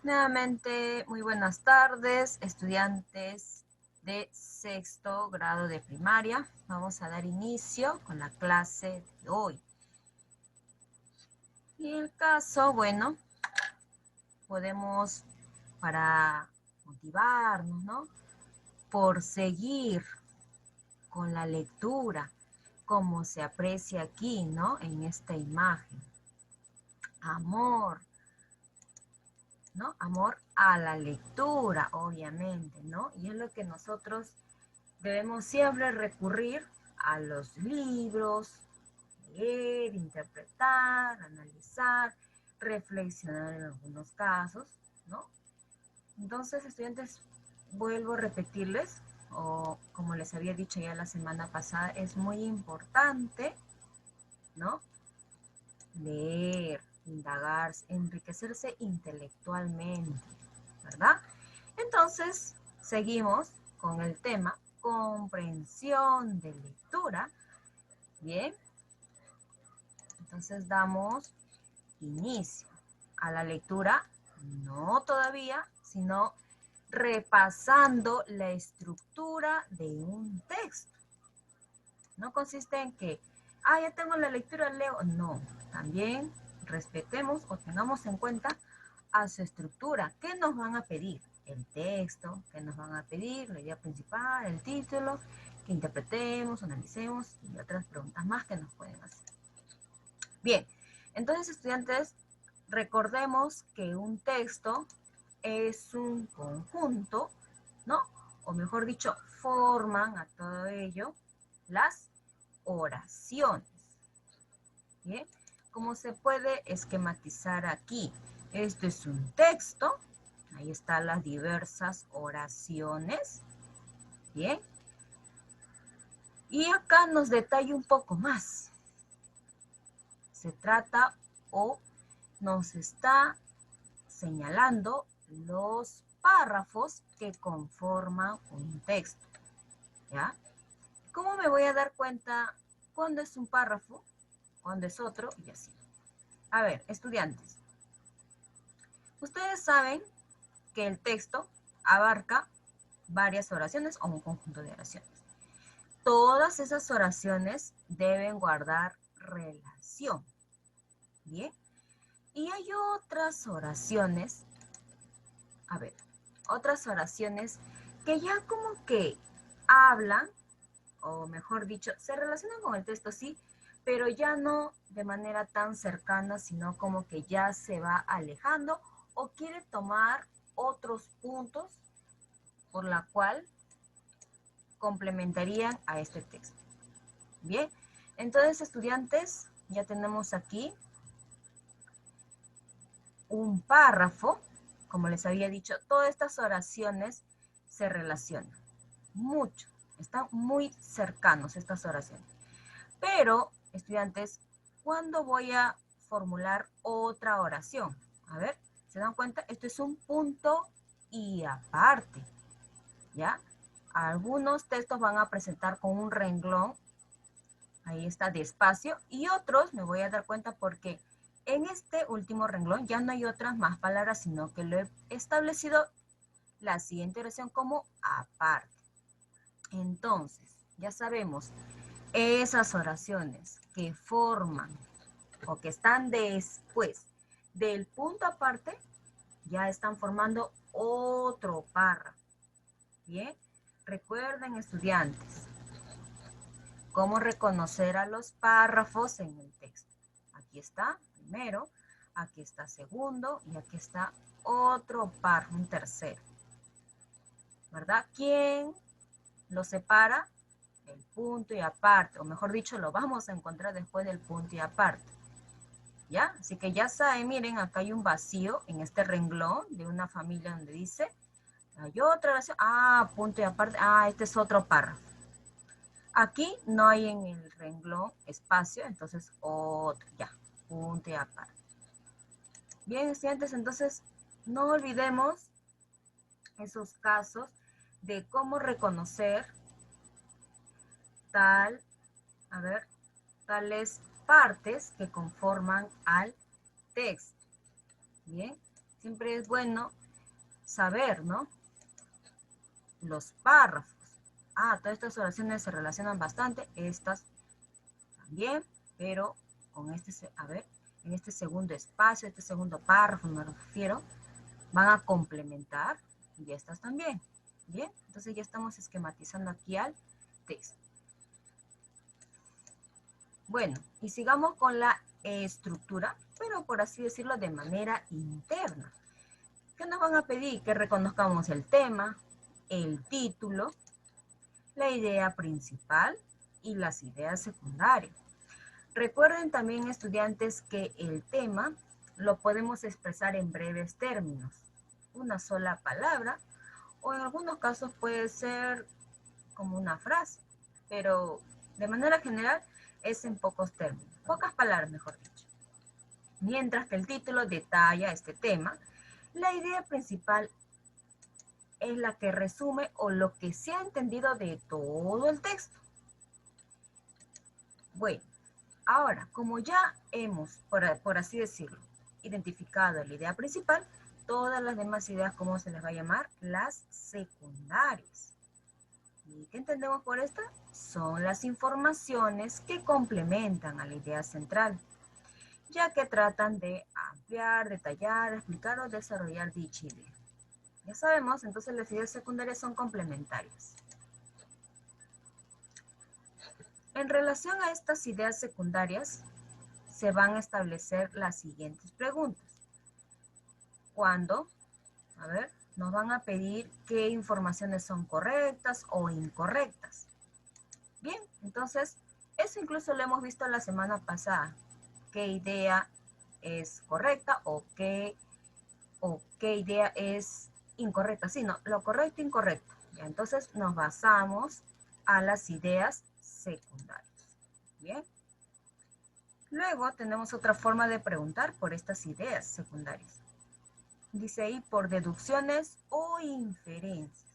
Nuevamente, muy buenas tardes, estudiantes de sexto grado de primaria. Vamos a dar inicio con la clase de hoy. Y en el caso, bueno, podemos, para motivarnos, ¿no? Por seguir con la lectura, como se aprecia aquí, ¿no? En esta imagen. Amor, ¿no? Amor a la lectura, obviamente, ¿no? Y es lo que nosotros debemos siempre recurrir a los libros, leer, interpretar, analizar, reflexionar en algunos casos, ¿no? Entonces, estudiantes, vuelvo a repetirles, o como les había dicho ya la semana pasada, es muy importante, ¿no? Leer, indagar, enriquecerse intelectualmente, ¿verdad? Entonces, seguimos con el tema comprensión de lectura. Bien, entonces damos inicio a la lectura, no todavía, sino repasando la estructura de un texto. No consiste en que, ya tengo la lectura, leo. No, también respetemos o tengamos en cuenta a su estructura. ¿Qué nos van a pedir? El texto, ¿qué nos van a pedir? La idea principal, el título, que interpretemos, analicemos y otras preguntas más que nos pueden hacer. Bien, entonces estudiantes, recordemos que un texto es un conjunto, ¿no? O mejor dicho, forman a todo ello las oraciones. ¿Bien? ¿Cómo se puede esquematizar aquí? Esto es un texto, ahí están las diversas oraciones, ¿bien? Y acá nos detalla un poco más. Se trata o nos está señalando los párrafos que conforman un texto, ¿ya? ¿Cómo me voy a dar cuenta cuándo es un párrafo, cuándo es otro y así? A ver, estudiantes, ustedes saben que el texto abarca varias oraciones o un conjunto de oraciones. Todas esas oraciones deben guardar relación, ¿bien? Y hay otras oraciones, a ver, otras oraciones que ya como que hablan, o mejor dicho, se relacionan con el texto, sí, pero ya no de manera tan cercana, sino como que ya se va alejando o quiere tomar otros puntos por la cual complementarían a este texto. Bien, entonces estudiantes, ya tenemos aquí un párrafo, como les había dicho, todas estas oraciones se relacionan mucho, están muy cercanos estas oraciones. Pero, estudiantes, ¿cuándo voy a formular otra oración? A ver, ¿se dan cuenta? Esto es un punto y aparte, ¿ya? Algunos textos van a presentar con un renglón, ahí está, despacio, y otros me voy a dar cuenta porque en este último renglón ya no hay otras más palabras, sino que lo he establecido la siguiente oración como aparte. Entonces, ya sabemos, esas oraciones que forman o que están después del punto aparte, ya están formando otro párrafo. Bien, recuerden estudiantes, cómo reconocer a los párrafos en el texto. Aquí está primero, aquí está segundo y aquí está otro párrafo, un tercero. ¿Verdad? ¿Quién lo separa? El punto y aparte, o mejor dicho, lo vamos a encontrar después del punto y aparte. ¿Ya? Así que ya saben, miren, acá hay un vacío en este renglón de una familia donde dice, hay otra oración, punto y aparte, este es otro párrafo. Aquí no hay en el renglón espacio, entonces otro, ya, punto y aparte. Bien, estudiantes, entonces no olvidemos esos casos de cómo reconocer tales partes que conforman al texto. Bien, Siempre es bueno saber, ¿no? Los párrafos. Todas estas oraciones se relacionan bastante, estas también, pero con en este segundo espacio, este segundo párrafo me refiero, van a complementar y estas también. Bien, entonces ya estamos esquematizando aquí al texto. Bueno, y sigamos con la estructura, pero por así decirlo de manera interna. ¿Qué nos van a pedir? Que reconozcamos el tema, el título, la idea principal y las ideas secundarias. Recuerden también, estudiantes, que el tema lo podemos expresar en breves términos, una sola palabra, o en algunos casos puede ser como una frase, pero de manera general es en pocos términos, pocas palabras mejor dicho. Mientras que el título detalla este tema, la idea principal es la que resume o lo que se ha entendido de todo el texto. Bueno, ahora, como ya hemos, por así decirlo, identificado la idea principal, todas las demás ideas, ¿cómo se les va a llamar? Las secundarias. ¿Y qué entendemos por esto? Son las informaciones que complementan a la idea central, ya que tratan de ampliar, detallar, explicar o desarrollar dicha idea. Ya sabemos, entonces las ideas secundarias son complementarias. En relación a estas ideas secundarias, se van a establecer las siguientes preguntas. ¿Cuándo? Nos van a pedir qué informaciones son correctas o incorrectas. Bien, entonces, eso incluso lo hemos visto la semana pasada. ¿Qué idea es correcta o qué idea es incorrecta? Sí, no, lo correcto e incorrecto. Ya, entonces, nos basamos a las ideas secundarias. Bien. Luego tenemos otra forma de preguntar por estas ideas secundarias. Dice ahí por deducciones o inferencias.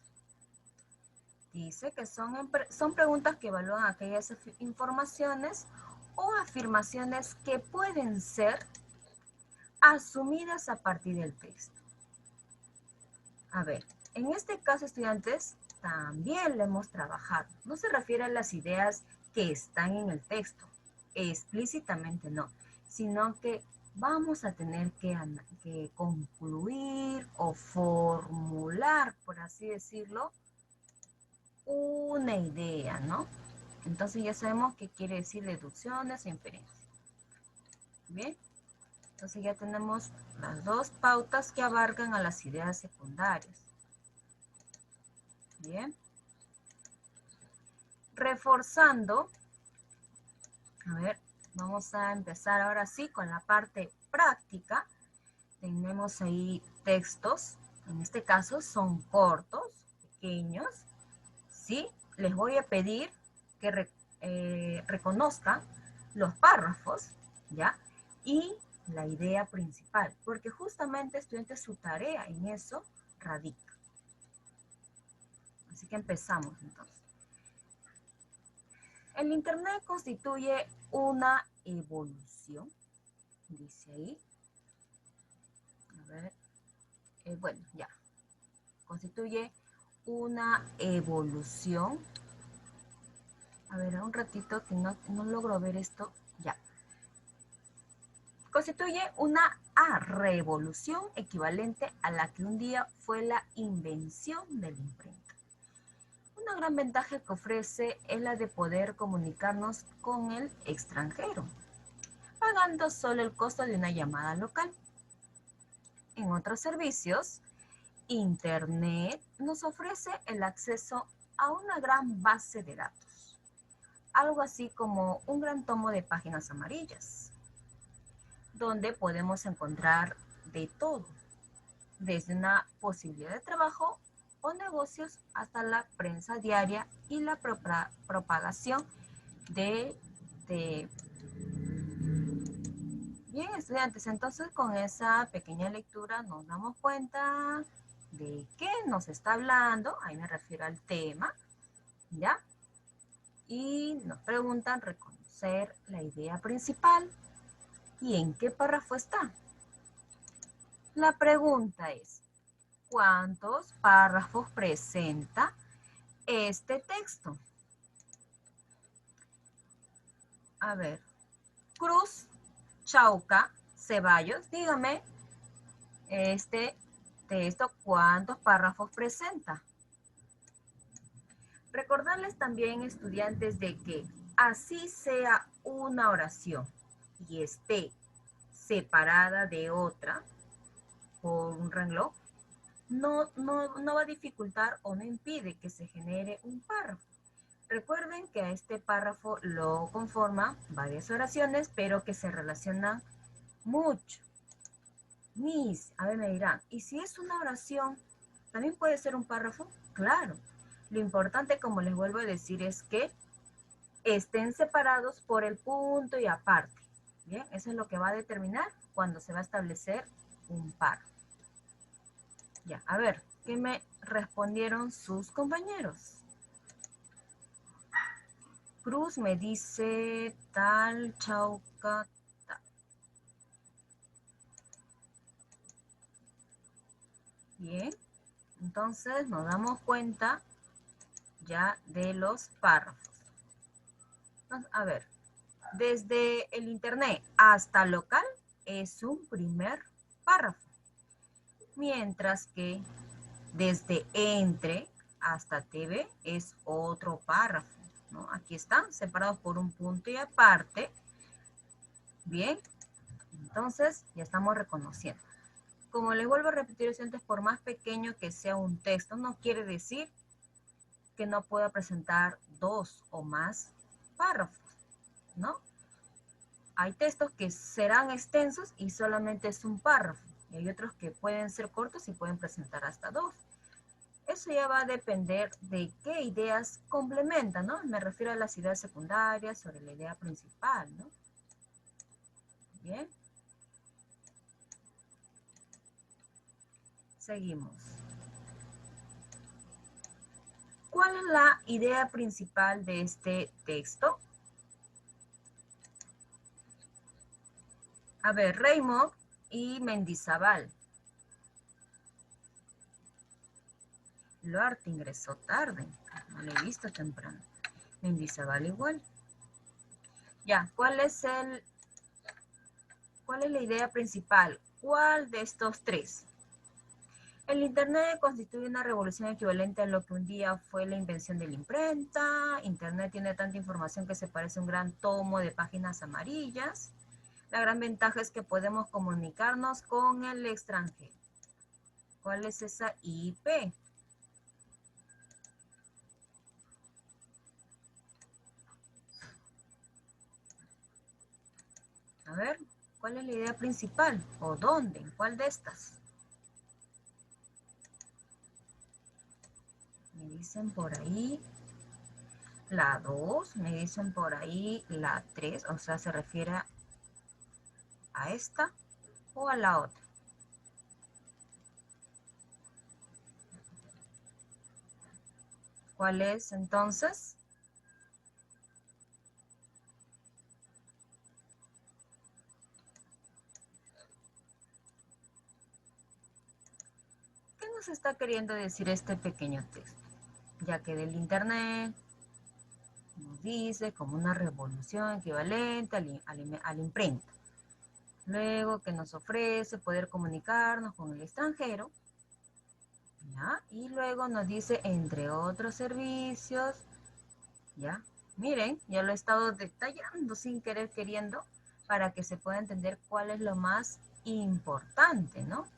Dice que son preguntas que evalúan aquellas informaciones o afirmaciones que pueden ser asumidas a partir del texto. A ver, en este caso, estudiantes, también lo hemos trabajado. No se refiere a las ideas que están en el texto, explícitamente no, sino que vamos a tener que concluir o formular, por así decirlo, una idea, ¿no? Entonces ya sabemos qué quiere decir deducciones e inferencias. Bien, entonces ya tenemos las dos pautas que abarcan a las ideas secundarias. Bien. Reforzando, vamos a empezar ahora sí con la parte práctica. Tenemos ahí textos, en este caso son cortos, pequeños, ¿sí? Les voy a pedir que reconozcan los párrafos, ¿ya? Y la idea principal, porque justamente, estudiantes, su tarea en eso radica. Así que empezamos entonces. El Internet constituye una evolución, dice ahí. Bueno, ya. Constituye una evolución. Un ratito que no logro ver esto. Ya. Constituye una revolución equivalente a la que un día fue la invención de la imprenta. Una gran ventaja que ofrece es la de poder comunicarnos con el extranjero, pagando solo el costo de una llamada local. En otros servicios, Internet nos ofrece el acceso a una gran base de datos, algo así como un gran tomo de páginas amarillas, donde podemos encontrar de todo, desde una posibilidad de trabajo o negocios hasta la prensa diaria y la propagación de Bien, estudiantes, entonces con esa pequeña lectura nos damos cuenta de qué nos está hablando, ahí me refiero al tema, ¿ya? Y nos preguntan reconocer la idea principal y en qué párrafo está. La pregunta es, ¿cuántos párrafos presenta este texto? A ver, Cruz, Chauca, Ceballos, dígame, este texto, ¿cuántos párrafos presenta? Recordarles también, estudiantes, de que así sea una oración y esté separada de otra por un renglón, no va a dificultar o no impide que se genere un párrafo. Recuerden que a este párrafo lo conforman varias oraciones, pero que se relacionan mucho. A ver, me dirán, ¿y si es una oración, también puede ser un párrafo? Claro. Lo importante, como les vuelvo a decir, es que estén separados por el punto y aparte. Bien, eso es lo que va a determinar cuando se va a establecer un párrafo. Ya, a ver, ¿qué me respondieron sus compañeros? Cruz me dice tal, Chauca, tal. Bien, entonces nos damos cuenta ya de los párrafos. A ver, desde el internet hasta local es un primer párrafo, mientras que desde entre hasta TV es otro párrafo, ¿no? Aquí están separados por un punto y aparte. Bien, entonces ya estamos reconociendo. Como les vuelvo a repetir, estudiantes, por más pequeño que sea un texto, no quiere decir que no pueda presentar dos o más párrafos, ¿no? Hay textos que serán extensos y solamente es un párrafo, y hay otros que pueden ser cortos y pueden presentar hasta dos. Eso ya va a depender de qué ideas complementan, ¿no? Me refiero a las ideas secundarias sobre la idea principal, ¿no? Bien. Seguimos. ¿Cuál es la idea principal de este texto? A ver, Raymond y Mendizábal. Luarte ingresó tarde, no lo he visto temprano. Mendizábal igual. Ya, ¿cuál es la idea principal? ¿Cuál de estos tres? El Internet constituye una revolución equivalente a lo que un día fue la invención de la imprenta. Internet tiene tanta información que se parece a un gran tomo de páginas amarillas. La gran ventaja es que podemos comunicarnos con el extranjero. ¿Cuál es esa IP? A ver, ¿cuál es la idea principal? ¿O dónde? ¿En cuál de estas? Me dicen por ahí la 2, me dicen por ahí la 3, o sea, se refiere a esta o a la otra. ¿Cuál es entonces? ¿Qué nos está queriendo decir este pequeño texto? Ya que del Internet nos dice como una revolución equivalente a la imprenta. Luego que nos ofrece poder comunicarnos con el extranjero, ¿ya? Y luego nos dice, entre otros servicios, ¿ya? Miren, ya lo he estado detallando sin querer queriendo para que se pueda entender cuál es lo más importante, ¿no?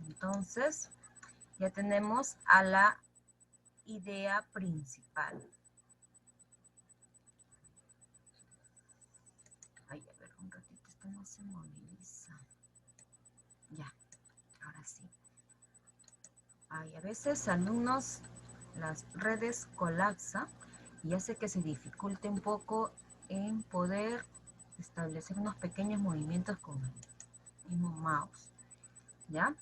Entonces, ya tenemos a la idea principal. Ay, a ver, un ratito, esto no se moviliza. Ya, ahora sí. Ay, a veces alumnos, las redes colapsan y hace que se dificulte un poco en poder establecer unos pequeños movimientos con el mismo mouse, ¿ya?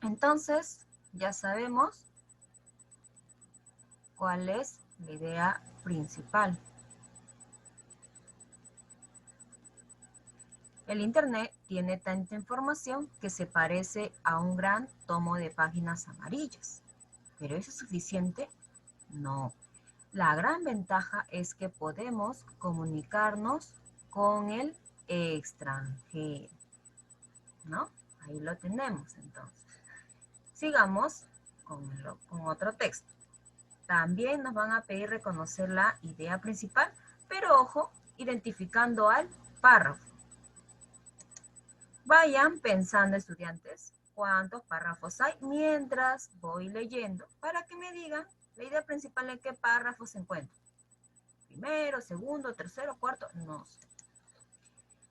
Entonces, ya sabemos cuál es la idea principal. El Internet tiene tanta información que se parece a un gran tomo de páginas amarillas. ¿Pero eso es suficiente? No. La gran ventaja es que podemos comunicarnos con el extranjero, ¿no? Ahí lo tenemos entonces. Sigamos con otro texto. También nos van a pedir reconocer la idea principal, pero ojo, identificando al párrafo. Vayan pensando, estudiantes, cuántos párrafos hay mientras voy leyendo para que me digan la idea principal en qué párrafo se encuentra. Primero, segundo, tercero, cuarto, no sé.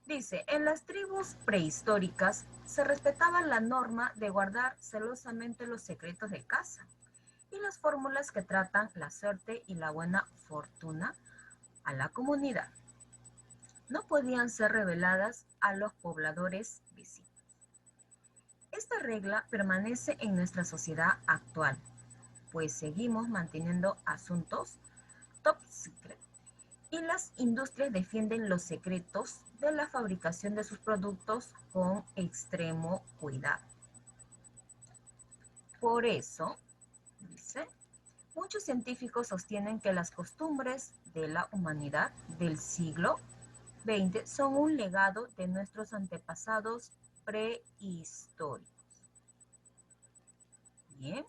Dice, en las tribus prehistóricas se respetaba la norma de guardar celosamente los secretos de caza y las fórmulas que tratan la suerte y la buena fortuna a la comunidad. No podían ser reveladas a los pobladores vecinos. Esta regla permanece en nuestra sociedad actual, pues seguimos manteniendo asuntos top secret y las industrias defienden los secretos de la fabricación de sus productos con extremo cuidado. Por eso, dice, muchos científicos sostienen que las costumbres de la humanidad del siglo XX son un legado de nuestros antepasados prehistóricos. Bien,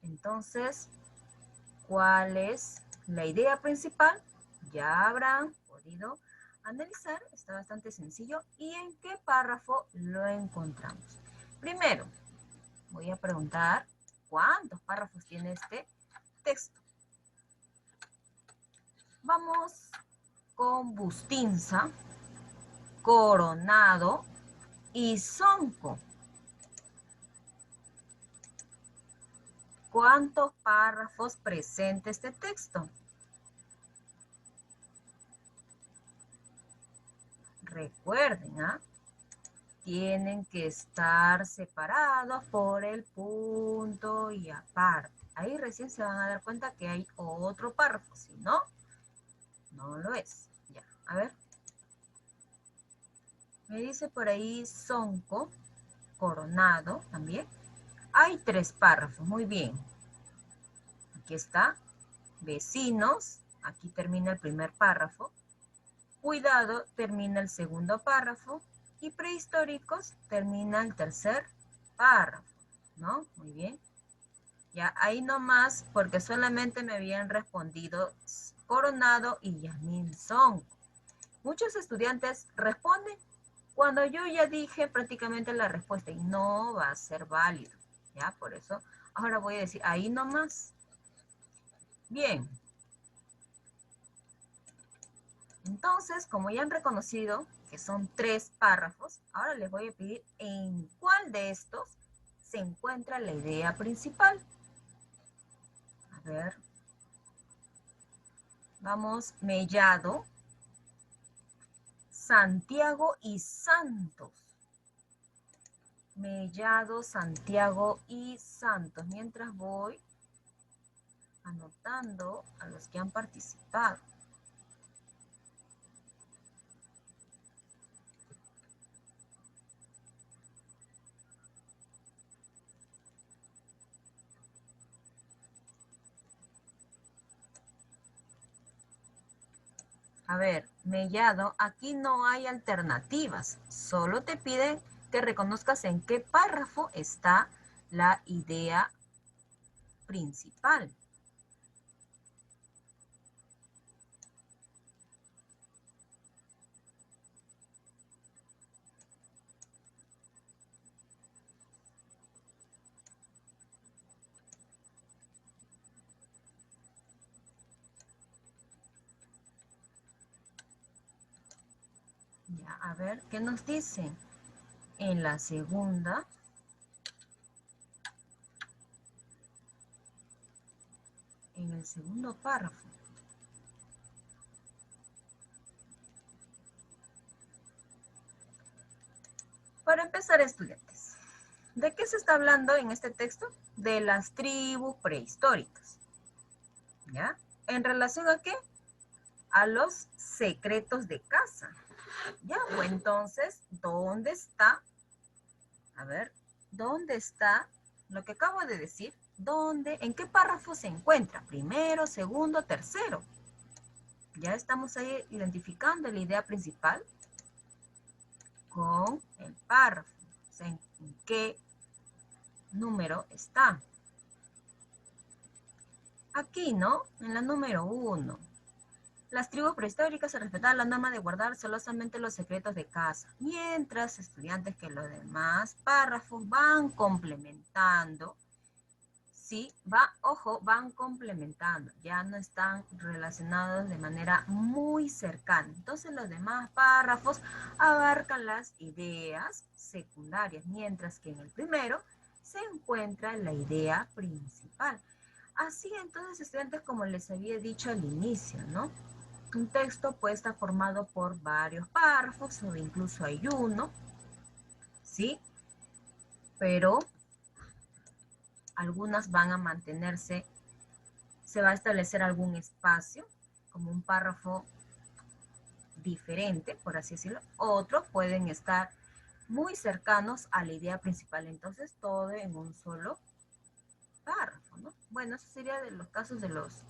entonces, ¿cuál es la idea principal? Ya habrán podido analizar, está bastante sencillo. ¿Y en qué párrafo lo encontramos? Primero, voy a preguntar cuántos párrafos tiene este texto. Vamos con Bustinza, Coronado y Sonco. ¿Cuántos párrafos presenta este texto? Recuerden, tienen que estar separados por el punto y aparte. Ahí recién se van a dar cuenta que hay otro párrafo, si no, no lo es. Ya, a ver. Me dice por ahí Sonco, Coronado también. Hay 3 párrafos, muy bien. Aquí está, vecinos, aquí termina el primer párrafo. Cuidado, termina el segundo párrafo. Y prehistóricos, termina el tercer párrafo, ¿no? Muy bien. Ya, ahí nomás, porque solamente me habían respondido Coronado y Yasmín Sonco. Muchos estudiantes responden cuando yo ya dije prácticamente la respuesta y no va a ser válido, ¿ya? Por eso ahora voy a decir ahí nomás. Bien. Entonces, como ya han reconocido que son 3 párrafos, ahora les voy a pedir en cuál de estos se encuentra la idea principal. A ver. Vamos, Mellado, Santiago y Santos. Mellado, Santiago y Santos. Mientras voy anotando a los que han participado. A ver, Mellado, aquí no hay alternativas. Solo te piden que reconozcas en qué párrafo está la idea principal. Ya, a ver, ¿qué nos dicen? En la segunda, en el segundo párrafo. Para empezar, estudiantes, ¿de qué se está hablando en este texto? De las tribus prehistóricas. ¿Ya? ¿En relación a qué? A los secretos de caza. Ya, pues entonces, ¿dónde está? A ver, ¿dónde está lo que acabo de decir? ¿Dónde? ¿En qué párrafo se encuentra? Primero, segundo, tercero. Ya estamos ahí identificando la idea principal con el párrafo. O sea, ¿en qué número está? Aquí, ¿no? En la número 1. Las tribus prehistóricas se respetaban la norma de guardar celosamente los secretos de casa, mientras estudiantes que los demás párrafos van complementando. Sí, ojo, van complementando, ya no están relacionados de manera muy cercana. Entonces los demás párrafos abarcan las ideas secundarias, mientras que en el primero se encuentra la idea principal. Así entonces, estudiantes, como les había dicho al inicio, ¿no? Un texto puede estar formado por varios párrafos o incluso hay uno, ¿sí? Pero algunas van a mantenerse, se va a establecer algún espacio, como un párrafo diferente, por así decirlo. Otros pueden estar muy cercanos a la idea principal, entonces todo en un solo párrafo, ¿no? Bueno, eso sería de los casos de los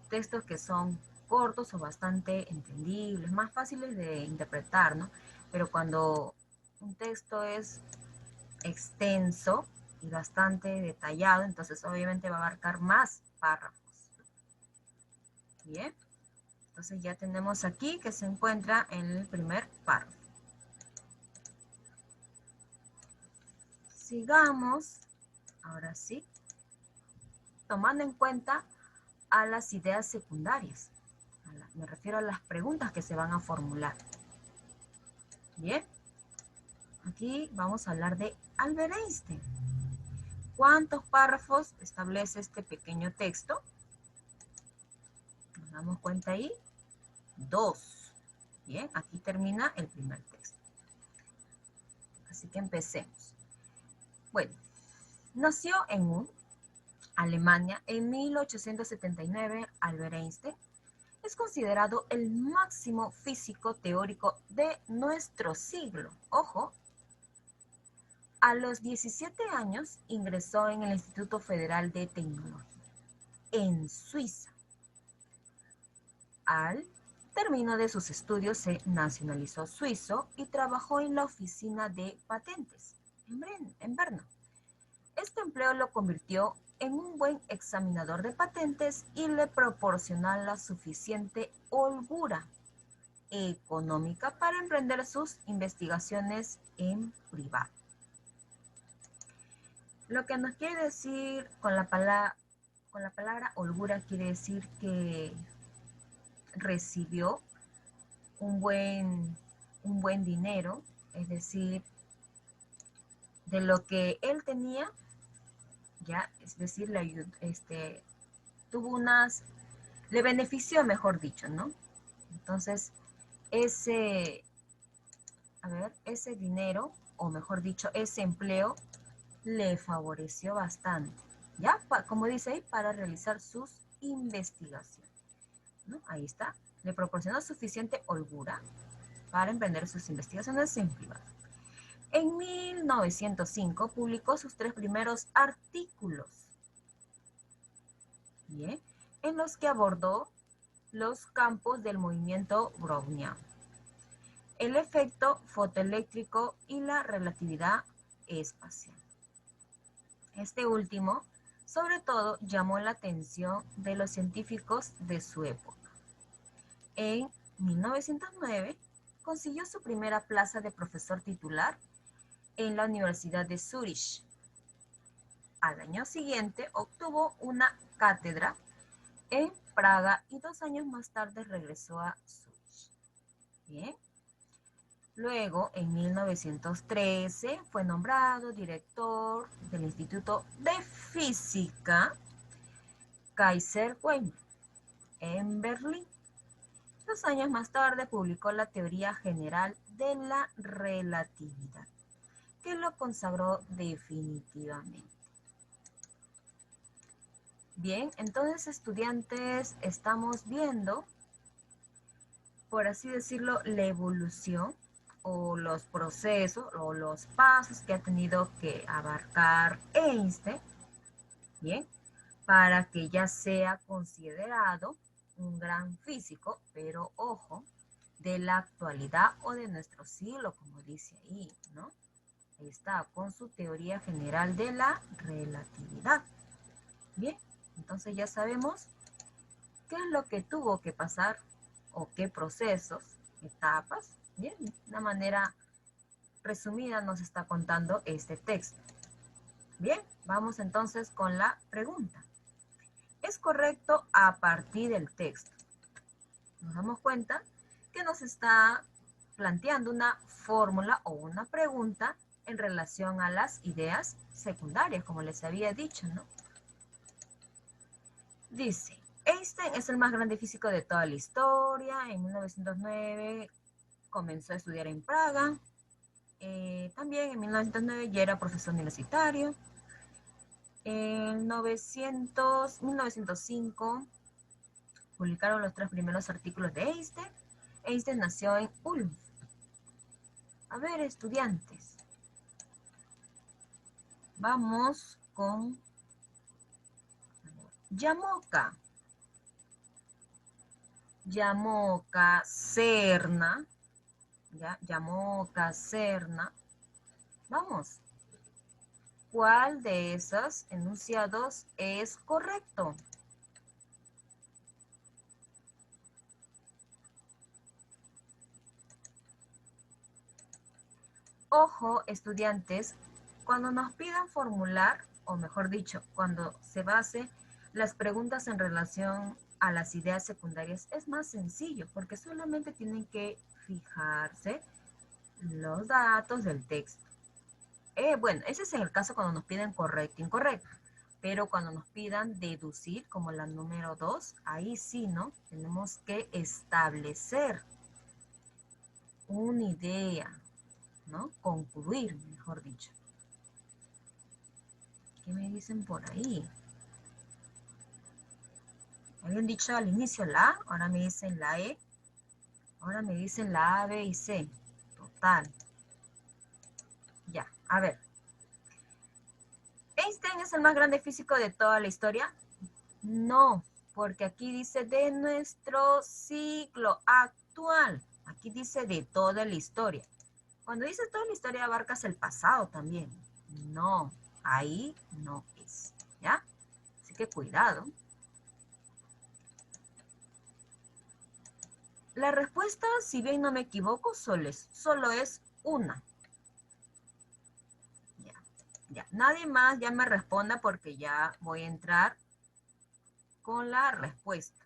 textos que son cortos o bastante entendibles, más fáciles de interpretar, ¿no? Pero cuando un texto es extenso y bastante detallado, entonces obviamente va a abarcar más párrafos. Bien, entonces ya tenemos aquí que se encuentra en el primer párrafo. Sigamos, ahora sí, tomando en cuenta a las ideas secundarias. Me refiero a las preguntas que se van a formular. Bien, aquí vamos a hablar de Albert Einstein. ¿Cuántos párrafos establece este pequeño texto? Nos damos cuenta ahí. 2. Bien, aquí termina el primer texto. Así que empecemos. Bueno, nació en Alemania en 1879. Albert Einstein es considerado el máximo físico teórico de nuestro siglo. Ojo, a los 17 años ingresó en el Instituto Federal de Tecnología en Suiza. Al término de sus estudios se nacionalizó suizo y trabajó en la oficina de patentes en Brno. Este empleo lo convirtió en un buen examinador de patentes y le proporcionó la suficiente holgura económica para emprender sus investigaciones en privado. Lo que nos quiere decir con la palabra holgura quiere decir que recibió un buen dinero, es decir, de lo que él tenía, ya, es decir, tuvo le benefició, mejor dicho, ¿no? Entonces, ese dinero, o mejor dicho, ese empleo, le favoreció bastante, ¿ya? Como dice ahí, para realizar sus investigaciones, ¿no? Ahí está, le proporcionó suficiente holgura para emprender sus investigaciones en privado. En 1905 publicó sus 3 primeros artículos, ¿bien?, en los que abordó los campos del movimiento browniano, el efecto fotoeléctrico y la relatividad espacial. Este último, sobre todo, llamó la atención de los científicos de su época. En 1909 consiguió su primera plaza de profesor titular en la Universidad de Zúrich. Al año siguiente obtuvo una cátedra en Praga y 2 años más tarde regresó a Zúrich. Bien. Luego, en 1913, fue nombrado director del Instituto de Física Kaiser Wilhelm en Berlín. 2 años más tarde publicó la teoría general de la relatividad, que lo consagró definitivamente. Bien, entonces, estudiantes, estamos viendo por así decirlo, la evolución o los procesos o los pasos que ha tenido que abarcar Einstein, ¿bien? Para que ya sea considerado un gran físico, pero ojo, de la actualidad o de nuestro siglo, como dice ahí, ¿no? Ahí está, con su teoría general de la relatividad. Bien, entonces ya sabemos qué es lo que tuvo que pasar o qué procesos, etapas, bien, de una manera resumida nos está contando este texto. Bien, vamos entonces con la pregunta. ¿Es correcto a partir del texto? Nos damos cuenta que nos está planteando una fórmula o una pregunta en relación a las ideas secundarias, como les había dicho, ¿no? Dice, Einstein es el más grande físico de toda la historia. En 1909 comenzó a estudiar en Praga. También en 1909 ya era profesor universitario. En 1905 publicaron los 3 primeros artículos de Einstein. Einstein nació en Ulm. A ver, estudiantes. Vamos con Yamoca. Yamoca, Serna. ¿Ya? Yamoca, Serna. Vamos. ¿Cuál de esos enunciados es correcto? Ojo, estudiantes, cuando nos pidan formular, o mejor dicho, cuando se base las preguntas en relación a las ideas secundarias, es más sencillo, porque solamente tienen que fijarse los datos del texto. Bueno, ese es en el caso cuando nos piden correcto, incorrecto. Pero cuando nos pidan deducir, como la número 2, ahí sí, ¿no? Tenemos que establecer una idea, ¿no? Concluir, mejor dicho. ¿Qué me dicen por ahí? Habían dicho al inicio la A, ahora me dicen la E, ahora me dicen la A, B y C. Total. Ya, a ver. ¿Einstein es el más grande físico de toda la historia? No, porque aquí dice de nuestro siglo actual. Aquí dice de toda la historia. Cuando dice toda la historia abarcas el pasado también. No, ahí no es. ¿Ya? Así que cuidado. La respuesta, si bien no me equivoco, solo es una. Ya, ya. Nadie más ya me responda porque ya voy a entrar con la respuesta.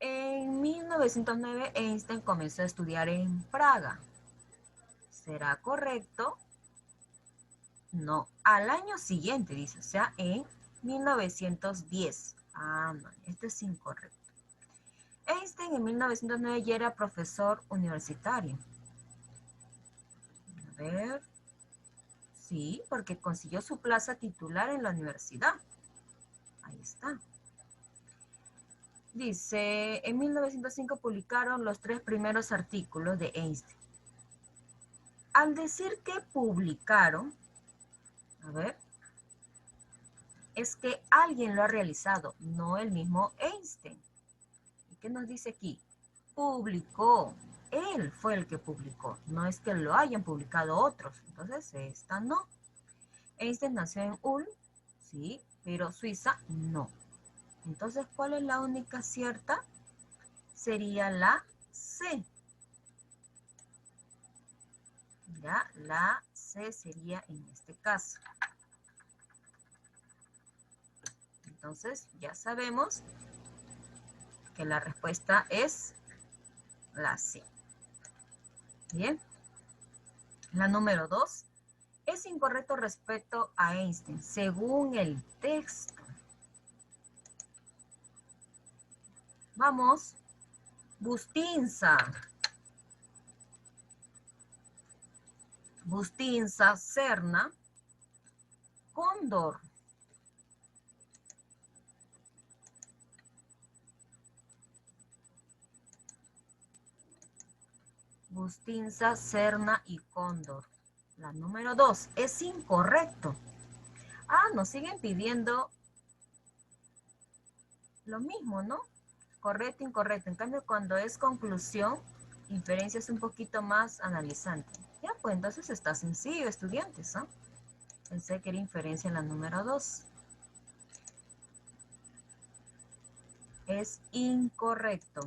En 1909, Einstein comenzó a estudiar en Praga. ¿Será correcto? No. Al año siguiente, dice, o sea, en 1910. Ah, no, esto es incorrecto. Einstein en 1909 ya era profesor universitario. A ver. Sí, porque consiguió su plaza titular en la universidad. Ahí está. Dice, en 1905 publicaron los 3 primeros artículos de Einstein. Al decir que publicaron, a ver, es que alguien lo ha realizado, no el mismo Einstein. ¿Y qué nos dice aquí? Publicó. Él fue el que publicó. No es que lo hayan publicado otros. Entonces, esta no. Einstein nació en Ulm, sí, pero Suiza no. Entonces, ¿cuál es la única cierta? Sería la C. Ya, la C sería en este caso. Entonces, ya sabemos que la respuesta es la C. Bien. La número 2 es incorrecto respecto a Einstein, según el texto. Vamos. Bustinza. Bustinza, Serna, Cóndor. Bustinza, Serna y Cóndor. La número 2 es incorrecto. Nos siguen pidiendo lo mismo, ¿no? Correcto, incorrecto. En cambio, cuando es conclusión, inferencia es un poquito más analizante. Ya, pues entonces está sencillo, estudiantes, ¿no? Pensé que era inferencia en la número 2. Es incorrecto.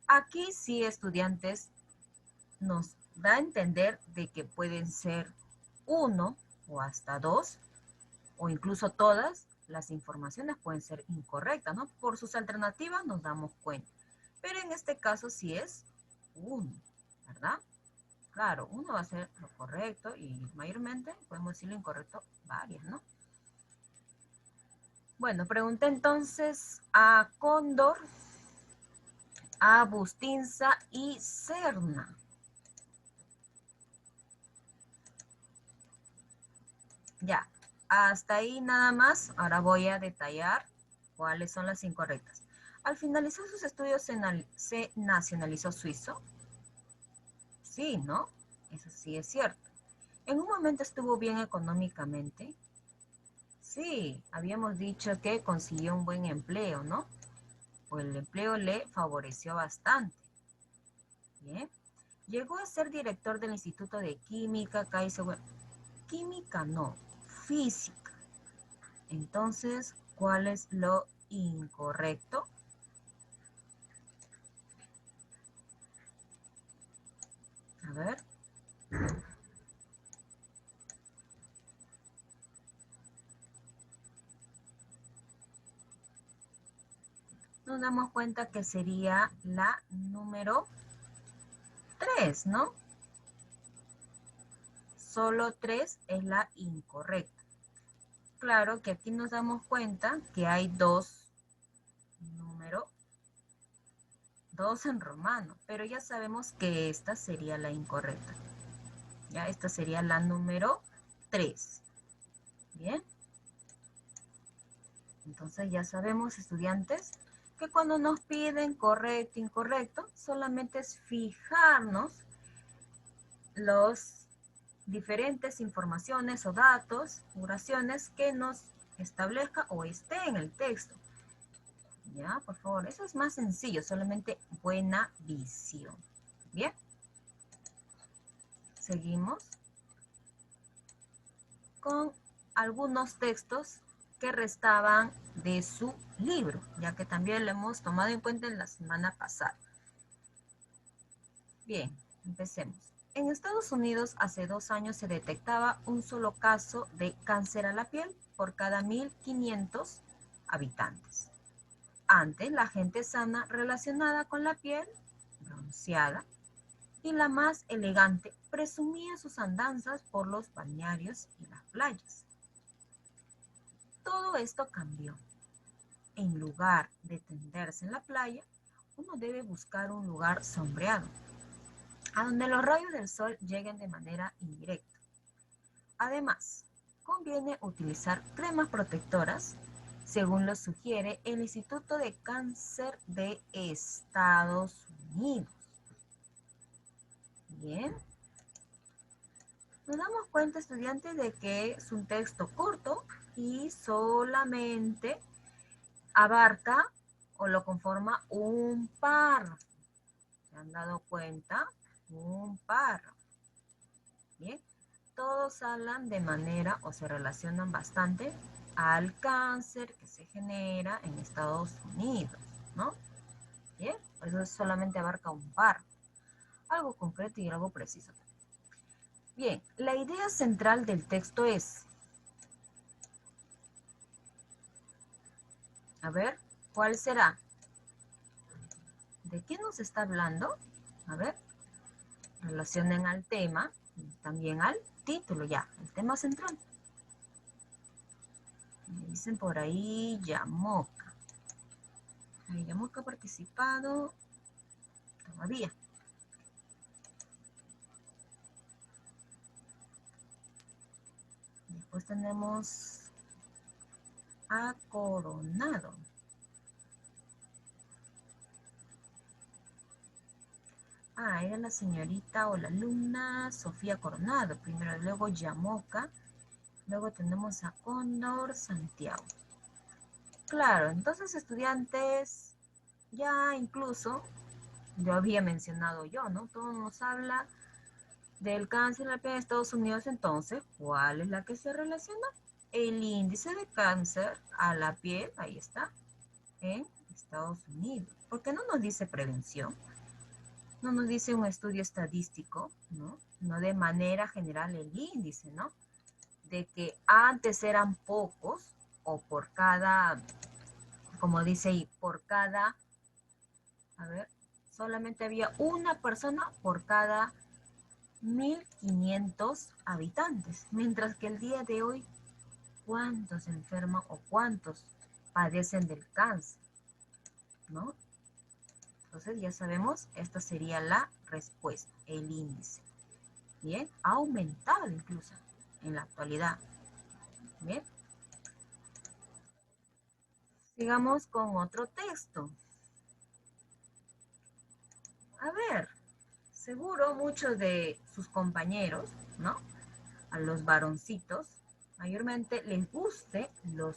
Aquí sí, estudiantes, nos da a entender de que pueden ser 1 o hasta 2, o incluso todas las informaciones pueden ser incorrectas, ¿no? Por sus alternativas nos damos cuenta. Pero en este caso sí es 1, ¿verdad? Claro, 1 va a ser lo correcto y mayormente podemos decir lo incorrecto varias, ¿no? Bueno, pregunté entonces a Cóndor, a Bustinza y Serna. Ya, hasta ahí nada más. Ahora voy a detallar cuáles son las incorrectas. Al finalizar sus estudios se nacionalizó suizo. Sí, ¿no? Eso sí es cierto. En un momento estuvo bien económicamente. Sí, habíamos dicho que consiguió un buen empleo, ¿no? O el empleo le favoreció bastante. Bien. Llegó a ser director del Instituto de Química, Kaiser. Química no, física. Entonces, ¿cuál es lo incorrecto? A ver. Nos damos cuenta que sería la número 3, ¿no? Solo 3 es la incorrecta. Claro que aquí nos damos cuenta que hay número 2 en romano, pero ya sabemos que esta sería la incorrecta. Ya, esta sería la número 3. Bien. Entonces ya sabemos, estudiantes, que cuando nos piden correcto, incorrecto, solamente es fijarnos los diferentes informaciones o datos, oraciones que nos establezca o esté en el texto. Ya, por favor, eso es más sencillo, solamente buena visión. Bien, seguimos con algunos textos que restaban de su libro, ya que también lo hemos tomado en cuenta en la semana pasada. Bien, empecemos. En Estados Unidos hace 2 años se detectaba un solo caso de cáncer a la piel por cada 1.500 habitantes. Antes, la gente sana relacionada con la piel bronceada y la más elegante presumía sus andanzas por los balnearios y las playas. Todo esto cambió. En lugar de tenderse en la playa, uno debe buscar un lugar sombreado, a donde los rayos del sol lleguen de manera indirecta. Además, conviene utilizar cremas protectoras, según lo sugiere el Instituto de Cáncer de Estados Unidos. Bien. Nos damos cuenta, estudiantes, de que es un texto corto y solamente abarca o lo conforma un párrafo. ¿Se han dado cuenta? Un párrafo. Bien. Todos hablan de manera o se relacionan bastante al cáncer que se genera en Estados Unidos, ¿no? Bien, por eso solamente abarca un párrafo. Algo concreto y algo preciso. Bien, la idea central del texto es, a ver, ¿cuál será? ¿De qué nos está hablando? A ver, relacionen al tema y también al título ya, el tema central. Me dicen por ahí Yamoca. Yamoca ha participado todavía. Después tenemos a Coronado. era la señorita o la alumna Sofía Coronado, primero, luego Yamoca, luego tenemos a Cóndor Santiago. Claro, entonces estudiantes, ya incluso, yo había mencionado yo, ¿no? Todo nos habla del cáncer en la piel de Estados Unidos, entonces, ¿cuál es la que se relaciona? El índice de cáncer a la piel, ahí está, en Estados Unidos. ¿Por qué no nos dice prevención? No nos dice un estudio estadístico, ¿no? No de manera general el índice, ¿no? De que antes eran pocos o por cada, como dice ahí, por cada, a ver, solamente había una persona por cada 1.500 habitantes, mientras que el día de hoy, ¿cuántos se enferman o cuántos padecen del cáncer? ¿No? Entonces ya sabemos, esta sería la respuesta, el índice. Bien, ha aumentado incluso en la actualidad. Bien, sigamos con otro texto. A ver, seguro muchos de sus compañeros, ¿no? A los varoncitos, mayormente les guste los